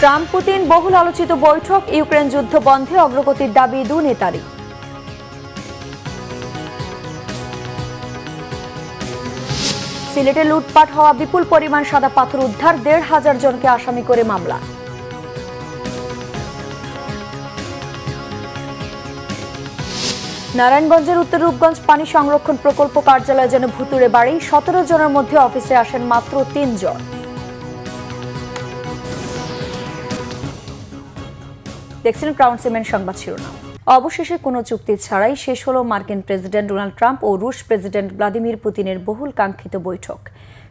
Trump Putin বহুল আলোচিত বৈঠক, ইউক্রেন যুদ্ধ বন্ধে অগ্রগতির দাবি দু নেতারই। সিলেটে লুটপাট হওয়া বিপুল পরিমাণ সাদা পাথর উদ্ধার, ১৫০০ জনকে আসামি করে মামলা। নারায়ণগঞ্জের উত্তর রূপগঞ্জ পানি সংরক্ষণ প্রকল্প কার্যালয়ে যেন ভুতুড়ে বাড়ি, ১৭ জনের মধ্যে অফিসে আসেন মাত্র ৩ জন। দেখছিলেন ক্রাউন সিমেন্ট সংবাদ শিরোনাম। অবশেষে কোনো চুক্তি ছাড়াই শেষ হলো মার্কিন প্রেসিডেন্ট ডোনাল্ড ট্রাম্প ও রুশ প্রেসিডেন্ট ভ্লাদিমির পুতিনের বহুল কাঙ্ক্ষিত বৈঠক।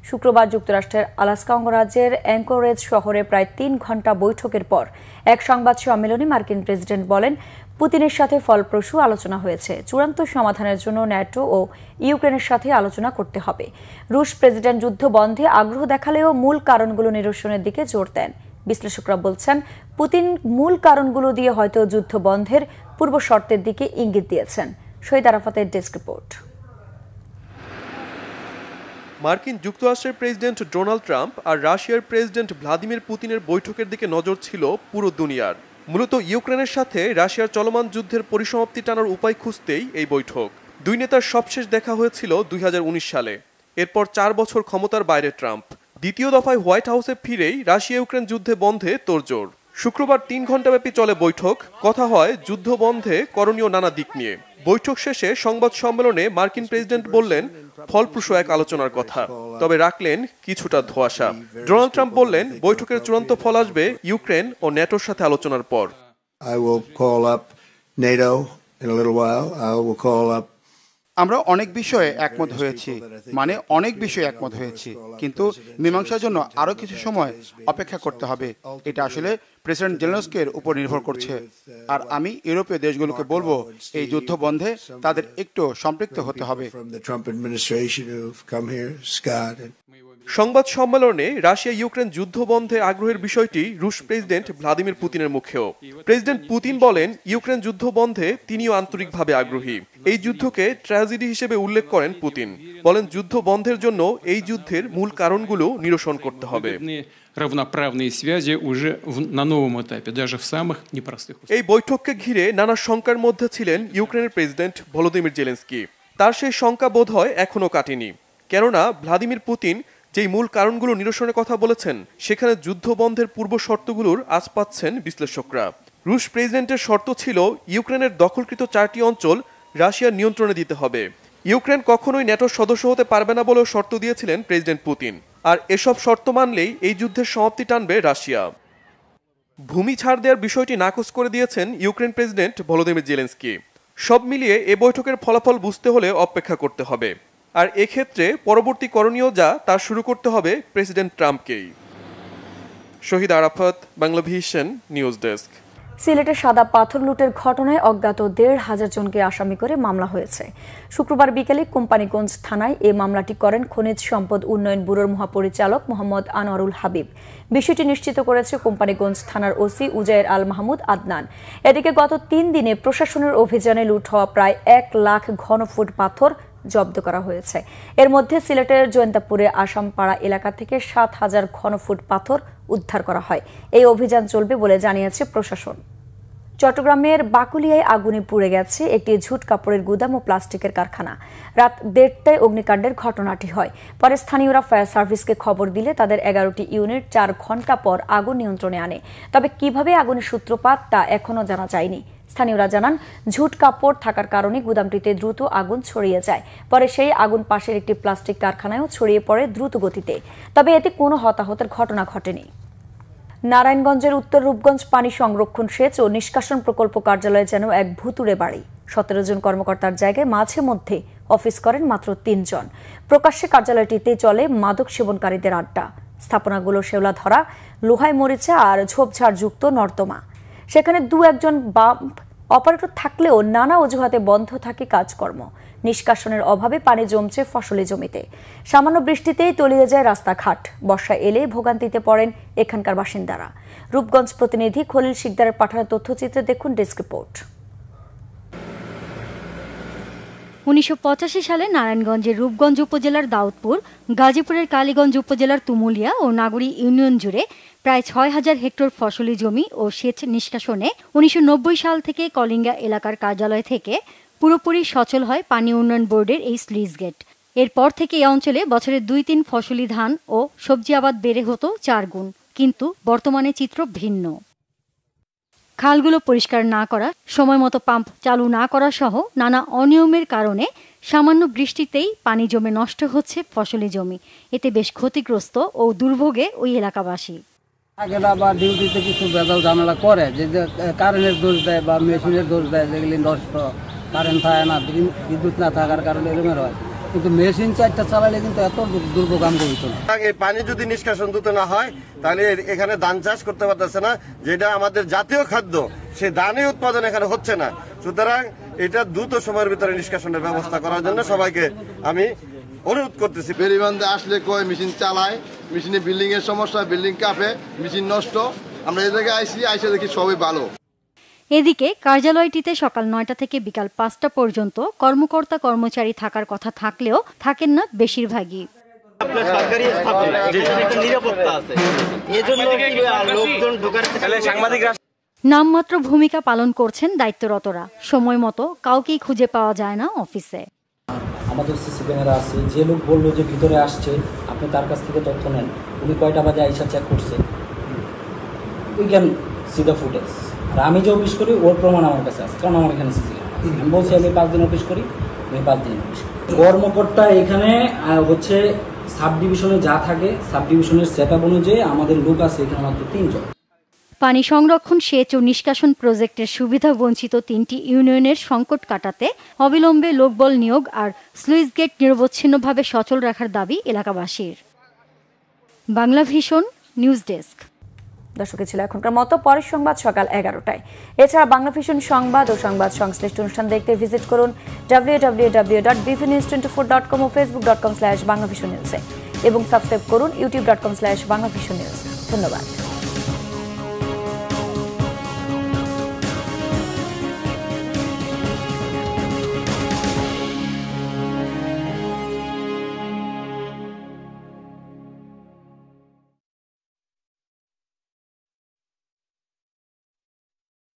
শুক্রবার যুক্তরাষ্ট্রের আলাস্কা অঙ্গরাজ্যের অ্যাঙ্করেজ শহরে প্রায় ৩ ঘণ্টা বৈঠকের পর এক সংবাদ সম্মেলনে মার্কিন প্রেসিডেন্ট বলেন, পুতিনের সাথে ফলপ্রসূ আলোচনা হয়েছে। চূড়ান্ত সমাধানের জন্য ন্যাটো ও ইউক্রেনের সাথে আলোচনা করতে হবে। রুশ প্রেসিডেন্ট যুদ্ধ বন্ধে আগ্রহ দেখালেও মূল কারণগুলো নিরসনের দিকে জোর দেন। বিশ্লেষকরা বলছেন, পুতিন মূল কারণগুলো দিয়ে হয়তো যুদ্ধ বন্ধের পূর্ব শর্তের দিকে ইঙ্গিত দিয়েছেন। শহীদ আরাফাতের ডেস্ক রিপোর্ট। মার্কিন যুক্তরাষ্ট্রের প্রেসিডেন্ট ডোনাল্ড ট্রাম্প আর রাশিয়ার প্রেসিডেন্ট ভ্লাদিমির পুতিনের বৈঠকের দিকে নজর ছিল পুরো দুনিয়ার। মূলত ইউক্রেনের সাথে রাশিয়ার চলমান যুদ্ধের পরিসমাপ্তি টানার উপায় খুঁজতেই এই বৈঠক। দুই নেতার সবশেষ দেখা হয়েছিল ২০১৯ সালে। এরপর ৪ বছর ক্ষমতার বাইরে ট্রাম্প। দ্বিতীয় দফায় হোয়াইট হাউসে ফিরেই রাশিয়া ইউক্রেন যুদ্ধে বন্ধে তোড়জোড়। শুক্রবার ৩ ঘণ্টাব্যাপী চলে বৈঠক। কথা হয় যুদ্ধ বন্ধে করণীয় নানা দিক নিয়ে। বৈঠক শেষে সংবাদ সম্মেলনে মার্কিন প্রেসিডেন্ট বললেন, ফলপ্রসূ এক আলোচনার কথা, তবে রাখলেন কিছুটা ধোঁয়াশা। ডোনাল্ড ট্রাম্প বললেন, বৈঠকের চূড়ান্ত ফল আসবে ইউক্রেন ও ন্যাটোর সাথে আলোচনার পর। আমরা অনেক বিষয়ে একমত হয়েছি, কিন্তু মীমাংসার জন্য আরো কিছু সময় অপেক্ষা করতে হবে। এটা আসলে প্রেসিডেন্ট জেলেনস্কির উপর নির্ভর করছে। আর আমি ইউরোপীয় দেশগুলোকে বলবো, এই যুদ্ধ বন্ধে তাদের একটু সম্পৃক্ত হতে হবে। সংবাদ সম্মেলনে রাশিয়া ইউক্রেন যুদ্ধ বন্ধে আগ্রহের বিষয়টি রুশ প্রেসিডেন্ট ভ্লাদিমির পুতিনের মুখেও। প্রেসিডেন্ট পুতিন বলেন, ইউক্রেন যুদ্ধ বন্ধে তিনিও আন্তরিকভাবে আগ্রহী। এই যুদ্ধকে ট্র্যাজেডি হিসেবে উল্লেখ করেন পুতিন। বলেন, যুদ্ধ বন্ধের জন্য এই যুদ্ধের মূল কারণগুলো নিরসন করতে হবে। এই বৈঠককে ঘিরে নানা শঙ্কার মধ্যে ছিলেন ইউক্রেনের প্রেসিডেন্ট ভলোদিমির জেলেনস্কি। তার সেই শঙ্কা বোধ হয় এখনো কাটেনি। কেননা ভ্লাদিমির পুতিন যেই মূল কারণগুলো নিরসনের কথা বলেছেন, সেখানে যুদ্ধ বন্ধের পূর্ব শর্তগুলোর আজ পাচ্ছেন বিশ্লেষকরা। রুশ প্রেসিডেন্টের শর্ত ছিল ইউক্রেনের দখলকৃত 4টি অঞ্চল রাশিয়ার নিয়ন্ত্রণে দিতে হবে। ইউক্রেন কখনোই ন্যাটোর সদস্য হতে পারবে না বলেও শর্ত দিয়েছিলেন প্রেসিডেন্ট পুতিন। আর এসব শর্ত মানলেই এই যুদ্ধের সমাপ্তি টানবে রাশিয়া। ভূমি ছাড় দেওয়ার বিষয়টি নাকচ করে দিয়েছেন ইউক্রেন প্রেসিডেন্ট ভলোদিমির জেলেনস্কি। সব মিলিয়ে এ বৈঠকের ফলাফল বুঝতে হলে অপেক্ষা করতে হবে। আর এক্ষেত্রে পরবর্তী করণীয় যা তা শুরু করতে হবে প্রেসিডেন্ট ট্রাম্পকেই। শহীদ আরাফাত, বাংলাভিশন নিউজ ডেস্ক। সিলেটে সাদা পাথর লুটের ঘটনায় অজ্ঞাত ১৫০০ জনকে আসামি করে মামলা হয়েছে। শুক্রবার বিকেলে কোম্পানিগঞ্জ থানায় এ মামলাটি করেন খনিজ সম্পদ উন্নয়ন ব্যুরোর মহাপরিচালক মোহাম্মদ আনোয়ারুল হাবিব। বিষয়টি নিশ্চিত করেছে কোম্পানিগঞ্জ থানার ওসি উজায়ের আল মাহমুদ আদনান। এদিকে গত ৩ দিনে প্রশাসনের অভিযানে লুট হওয়া প্রায় ১ লাখ ঘনফুট পাথর জব্দ করা হয়েছে। এর মধ্যে সিলেটের জয়ন্তাপুরে আসামপাড়া এলাকা থেকে ৭,০০০ ঘনফুট পাথর উদ্ধার করা হয়। এই অভিযান চলবে বলে জানিয়েছে প্রশাসন। চট্টগ্রামের বাকুলিয়ায় আগুনে পুড়ে গেছে একটি ঝুট কাপড়ের গুদাম ও প্লাস্টিকের কারখানা। রাত ১:৩০টায় অগ্নিকাণ্ডের ঘটনাটি হয়। পরে স্থানীয়রা ফায়ার সার্ভিসকে খবর দিলে তাদের ১১টি ইউনিট ৪ ঘণ্টা পর আগুন নিয়ন্ত্রণে আনে। তবে কিভাবে আগুনের সূত্রপাত তা এখনও জানা যায়নি। স্থানীয়রা জানান, ঝুট কাপড় থাকার কারণে গুদামটিতে দ্রুত আগুন ছড়িয়ে যায়। পরে সেই আগুন পাশের একটি প্লাস্টিক কারখানায়ও ছড়িয়ে পড়ে দ্রুত গতিতে। তবে এতে কোনো হতাহতের ঘটনা ঘটেনি। নারায়ণগঞ্জের উত্তর রূপগঞ্জ পানি সংরক্ষণ সেচ ও নিষ্কাশন প্রকল্প কার্যালয়ে যেন এক ভুতুড়ে বাড়ি। ১৭ জন কর্মকর্তার জায়গায় মাঝে মধ্যে অফিস করেন মাত্র ৩ জন। প্রকাশ্যে কার্যালয়টিতে চলে মাদক সেবনকারীদের আড্ডা। স্থাপনাগুলো শেওলা ধরা, লোহায় মরিচা আর ঝোপঝাড় যুক্ত নর্দমা। সেখানে ২-১ বাম্প অপারেটর থাকলেও নানা অজুহাতে বন্ধ থাকে কাজকর্ম। নিষ্কাশনের অভাবে পানি জমছে ফসলি জমিতে। সামান্য বৃষ্টিতেই তলিয়ে যায় রাস্তাঘাট। বর্ষা এলে ভোগান্তিতে পড়েন এখানকার বাসিন্দারা। রূপগঞ্জ প্রতিনিধি খলিল শিকদারের পাঠানো তথ্যচিত্রে দেখুন ডেস্ক রিপোর্ট। ১৯৮৫ সালে নারায়ণগঞ্জের রূপগঞ্জ উপজেলার দাউদপুর, গাজীপুরের কালীগঞ্জ উপজেলার তুমুলিয়া ও নাগরী ইউনিয়ন জুড়ে প্রায় ৬,০০০ হেক্টর ফসলি জমি ও সেচ নিষ্কাশনে ১৯৯০ সাল থেকে কলিঙ্গা এলাকার কার্যালয় থেকে পুরোপুরি সচল হয় পানি উন্নয়ন বোর্ডের এই স্লুইস গেট। এরপর থেকে এই অঞ্চলে বছরে ২-৩ ফসলি ধান ও সবজি আবাদ বেড়ে হতো ৪ গুণ, কিন্তু বর্তমানে চিত্র ভিন্ন। খালগুলো পরিষ্কার না করা, সময় মতো পাম্প চালু না করা সহ নানা অনিয়মের কারণে সামান্য বৃষ্টিতেই পানি জমে নষ্ট হচ্ছে ফসলি জমি। এতে বেশ ক্ষতিগ্রস্ত ও দুর্ভোগে ওই এলাকাবাসী। আগেরা বা ডিউটিতে কিছু বেজাল ঝামেলা করে, যে কারেন্টের দোষ দেয় বা মেশিনের দোষ দেয়, যেগুলি নষ্ট, কারেন্ট থাকে না, বিদ্যুৎ না থাকার কারণে এরকম হয়। কিন্তু মেশিন 4টা চালালে কিন্তু এত দুর্ভোগ আমগো হইতো না। এই পানি যদি নিষ্কাশন দ্রুত না হয় তাহলে এখানে ধান চাষ করতে পারতেছে না, যেটা আমাদের জাতীয় খাদ্য, সেই ধানের উৎপাদন এখানে হচ্ছে না। সুতরাং এটা দ্রুত সময়ের ভিতরে নিষ্কাশনের ব্যবস্থা করার জন্য সবাইকে আমি অনুরোধ করতেছি। বেরিবান্ধে আসলে কয় মেশিন চালায়, মেশিনে বিল্ডিং এর সমস্যা, বিল্ডিং কাঁপে, মেশিন নষ্ট। আমরা এই জায়গায় আইসে দেখি সবই ভালো। এদিকে কার্যালয়টিতে সকাল ৯টা থেকে বিকাল ৫টা পর্যন্ত কর্মকর্তা কর্মচারী থাকার কথা থাকলেও থাকেন না বেশিরভাগই। নামমাত্র ভূমিকা পালন করছেন দায়িত্বরতরা। সময় মতো কাউকেই খুঁজে পাওয়া যায় না অফিসে। আমাদের সিসি ক্যামেরা আছে, যে লোক বললো যে ভিতরে আসছে আপনি তার কাছ থেকে তথ্য নেন, উনি কয়টা বাজে আইসা চেক করছে, we can see the footage. আর আমি যে অফিস করি ওর প্রমাণ আমার কাছে আছে, কারণ আমার এখানে সিসি ক্যামেরা আছে। আমি বলছি আমি 5 দিন অফিস করি, আমি 5 দিন অফিস করি। কর্মকর্তা এখানে হচ্ছে সাব ডিভিশনে যা থাকে, সাব ডিভিশনের সেট আপ অনুযায়ী আমাদের লোক আছে এখানে মাত্র 3 জন। পানি সংরক্ষণ, সেচ ও নিষ্কাশন প্রজেক্টের সুবিধা বঞ্চিত 3টি ইউনিয়নের সংকট কাটাতে অবিলম্বে লোকবল নিয়োগ আর স্লুইস গেট নিরবচ্ছিন্নভাবে সচল রাখার দাবি এলাকাবাসীর। Bangla vision news desk. দর্শক, ছিল এখনকার মতো। পরের সংবাদ সকাল 11টায়। এছাড়া বাংলা ভিশন সংবাদ ও সংবাদ সংশ্লিষ্ট অনুষ্ঠান দেখতে ভিজিট করুন www.bvnews24.com ও facebook.com/banglavisionnews এবং সাবস্ক্রাইব করুন youtube.com/banglavisionnews। ধন্যবাদ।